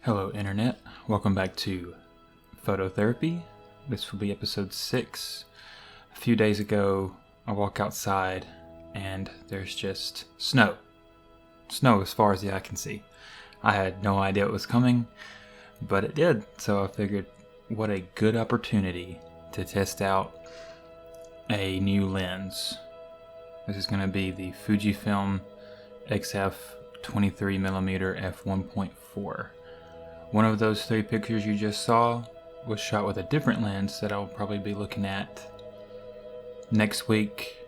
Hello Internet, welcome back to Phototherapy. This will be episode 6. A few days ago, I walk outside and there's just snow. Snow as far as the eye can see. I had no idea it was coming, but it did. So I figured, what a good opportunity to test out a new lens. This is going to be the Fujifilm XF 23mm f1.4. One of those 3 pictures you just saw was shot with a different lens that I'll probably be looking at next week.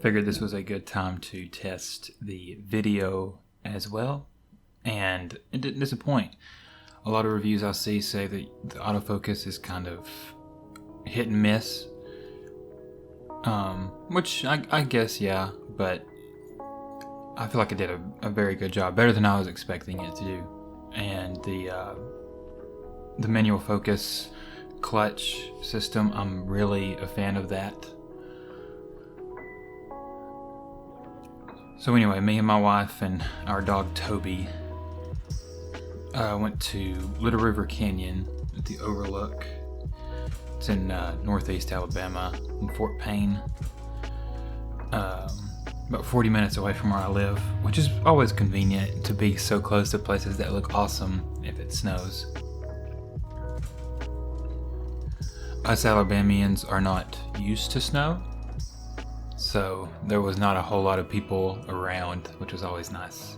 Figured this was a good time to test the video as well, and it didn't disappoint. A lot of reviews I see say that the autofocus is kind of hit and miss, which I guess, yeah, but I feel like it did a very good job, better than I was expecting it to do. And the manual focus clutch system, I'm really a fan of that. So anyway, me and my wife and our dog Toby went to Little River Canyon at the Overlook. It's in northeast Alabama, in Fort Payne, about 40 minutes away from where I live, which is always convenient to be so close to places that look awesome if it snows. Us Alabamians are not used to snow, so there was not a whole lot of people around, which was always nice.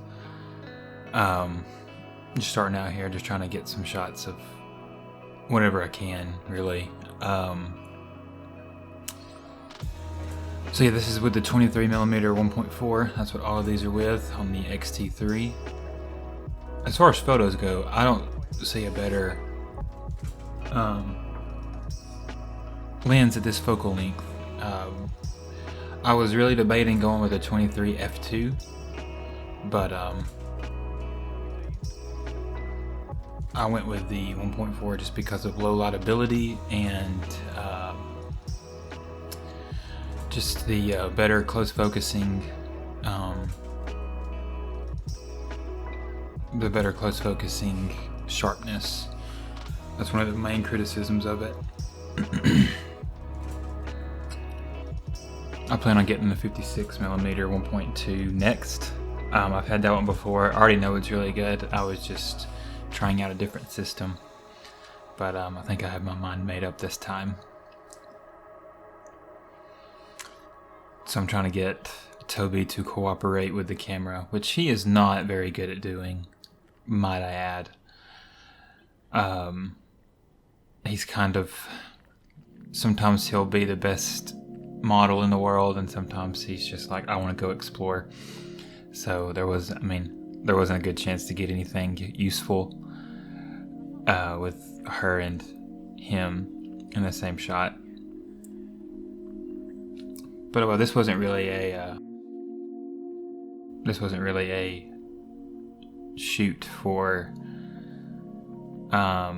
Just starting out here, just trying to get some shots of whatever I can, really. So yeah, this is with the 23mm 1.4. That's what all of these are with on the X-T3. As far as photos go, I don't see a better lens at this focal length. I was really debating going with a 23 f2, but I went with the 1.4 just because of low lightability and just the better close focusing sharpness That's one of the main criticisms of it. I plan on getting the 56mm 1.2 next. I've had that one before. I already know it's really good. I was just trying out a different system. But I think I have my mind made up this time. So I'm trying to get Toby to cooperate with the camera, which he is not very good at doing, might I add. He's kind of, sometimes he'll be the best model in the world, and sometimes he's just like, I want to go explore. So there wasn't a good chance to get anything useful with her and him in the same shot. But well, this wasn't really a shoot for how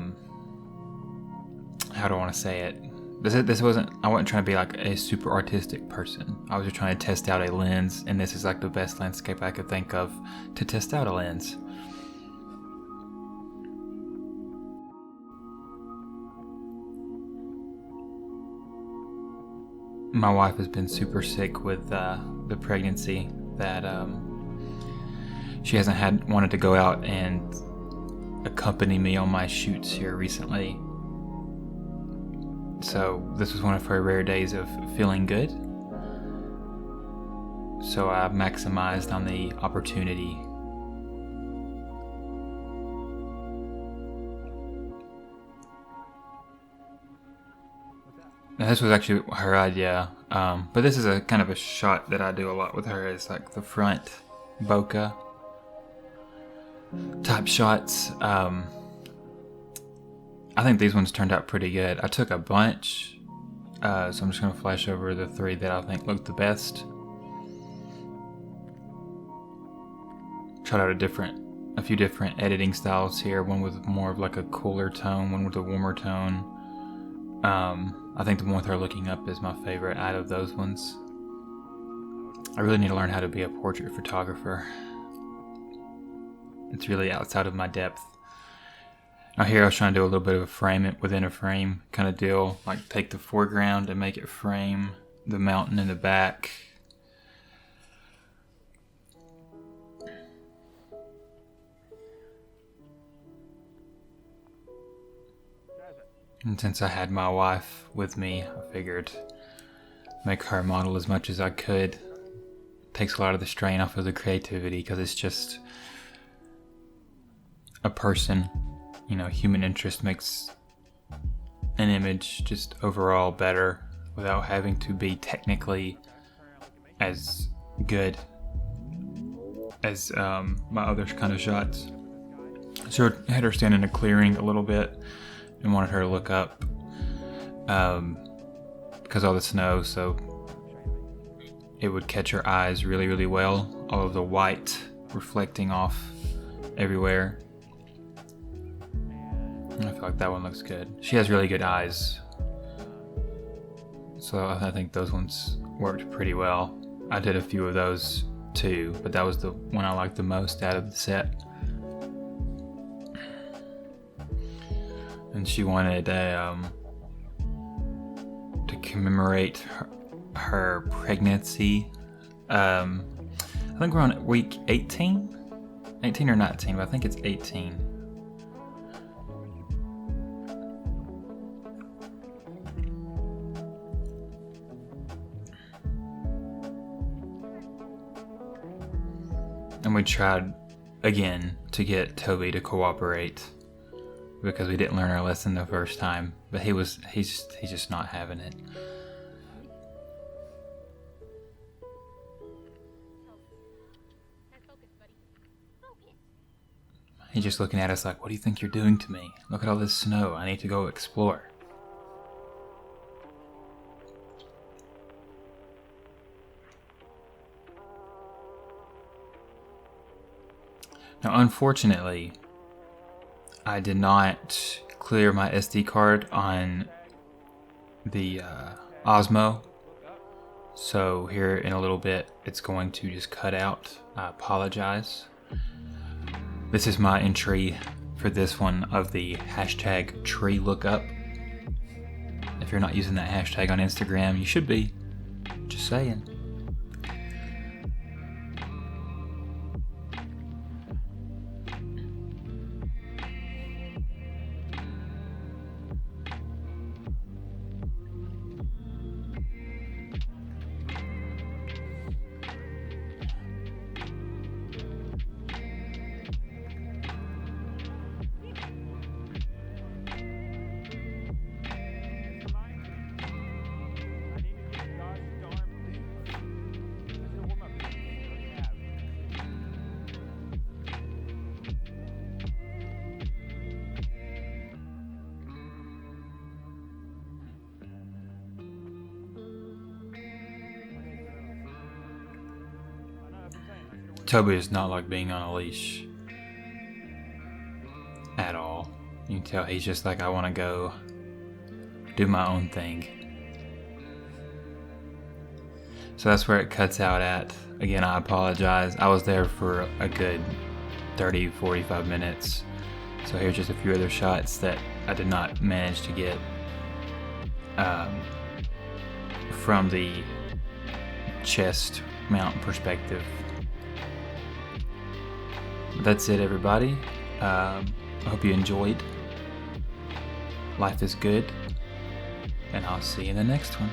do I want to say it? This wasn't. I wasn't trying to be like a super artistic person. I was just trying to test out a lens, and this is like the best landscape I could think of to test out a lens. My wife has been super sick with the pregnancy that she hasn't wanted to go out and accompany me on my shoots here recently. So this was one of her rare days of feeling good. So I maximized on the opportunity. Now this was actually her idea, but this is a kind of a shot that I do a lot with her. It's like the front bokeh type shots. I think these ones turned out pretty good. I took a bunch, so I'm just going to flash over the 3 that I think looked the best. Tried out a few different editing styles here. One with more of like a cooler tone, one with a warmer tone. I think the one with her looking up is my favorite out of those ones. I really need to learn how to be a portrait photographer. It's really outside of my depth. Now here I was trying to do a little bit of a frame it within a frame kind of deal. Like take the foreground and make it frame the mountain in the back. And since I had my wife with me, I figured make her model as much as I could. Takes a lot of the strain off of the creativity because it's just a person. You know, human interest makes an image just overall better without having to be technically as good as my other kind of shots. So I had her stand in a clearing a little bit and wanted her to look up because all the snow, so it would catch her eyes really, really well. All of the white reflecting off everywhere. I feel like that one looks good. She has really good eyes, so I think those ones worked pretty well. I did a few of those too, but that was the one I liked the most out of the set. And she wanted to commemorate her pregnancy. I think we're on week 18 or 19, but I think it's 18. And we tried again to get Toby to cooperate because we didn't learn our lesson the first time, but he's just not having it. He's just looking at us like, what do you think you're doing to me? Look at all this snow. I need to go explore. Now, unfortunately, I did not clear my SD card on the Osmo, so here in a little bit it's going to just cut out. I apologize. This is my entry for this one of the hashtag tree lookup. If you're not using that hashtag on Instagram, you should be. Just saying. Toby does not like being on a leash at all. You can tell he's just like, I want to go do my own thing. So that's where it cuts out at. Again, I apologize. I was there for a good 30-45 minutes. So here's just a few other shots that I did not manage to get from the chest mount perspective. That's it, everybody. I hope you enjoyed. Life is good, and I'll see you in the next one.